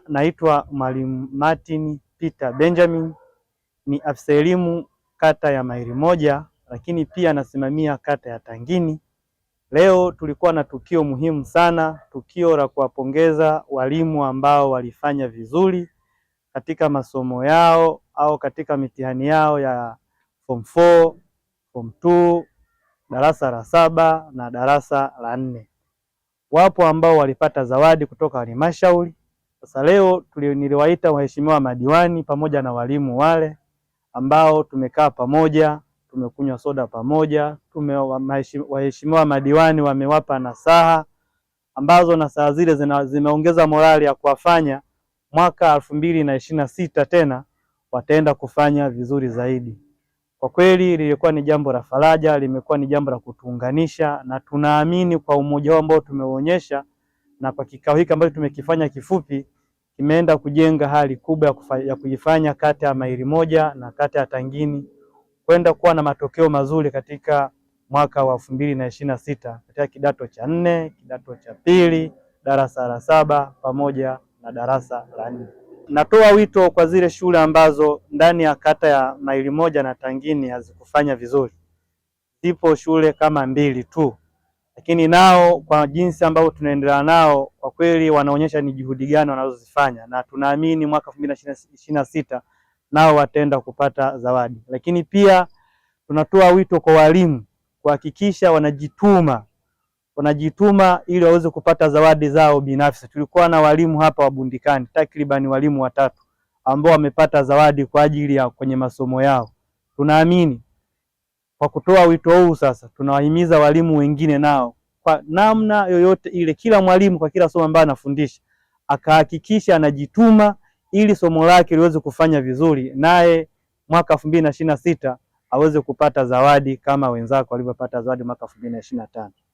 Naitwa Mwalimu Martin Peter Benjamin, ni afisa elimu kata ya Maili Moja, lakini pia nasimamia kata ya Tangini. Leo tulikuwa na tukio muhimu sana, tukio la kuwapongeza walimu ambao walifanya vizuri katika masomo yao au katika mitihani yao ya form 4, form 2, darasa la 7 na darasa la 4. Wapo ambao walipata zawadi kutoka halmashauri. Sasa leo niliwaita waheshimiwa madiwani pamoja na walimu wale ambao tumekaa pamoja, tumekunywa soda pamoja, waheshimiwa madiwani wamewapa nasaha ambazo nasaha zile zimeongeza morali ya kuwafanya mwaka 2026 tena wataenda kufanya vizuri zaidi. Kwa kweli lilikuwa ni jambo la faraja, limekuwa ni jambo la kutuunganisha, na tunaamini kwa umoja wao ambao tumeonyesha na kwa kikao hiki ambacho tumekifanya kifupi kimeenda kujenga hali kubwa ya kuifanya kata ya Maili Moja na kata ya Tangini kwenda kuwa na matokeo mazuri katika mwaka wa 2026 katika kidato cha 4, kidato cha 2, darasa la 7 pamoja na darasa la 4. Natoa wito kwa zile shule ambazo ndani ya kata ya Maili Moja na Tangini hazikufanya vizuri. Zipo shule kama 2 tu, lakini nao kwa jinsi ambavyo tunaendelea nao kwa kweli wanaonyesha ni juhudi gani wanazozifanya, na tunaamini mwaka 2026 nao wataenda kupata zawadi. Lakini pia tunatoa wito kwa walimu kuhakikisha wanajituma ili waweze kupata zawadi zao binafsi. Tulikuwa na walimu hapa wa Bundikani takriban walimu 3 ambao wamepata zawadi kwa ajili ya kwenye masomo yao. Tunaamini kwa kutoa wito huu sasa tunawahimiza walimu wengine nao kwa namna yoyote ile, kila mwalimu kwa kila somo ambalo anafundisha akahakikisha anajituma ili somo lake liweze kufanya vizuri, naye mwaka 2026 aweze kupata zawadi kama wenzako walivyopata zawadi mwaka 2025.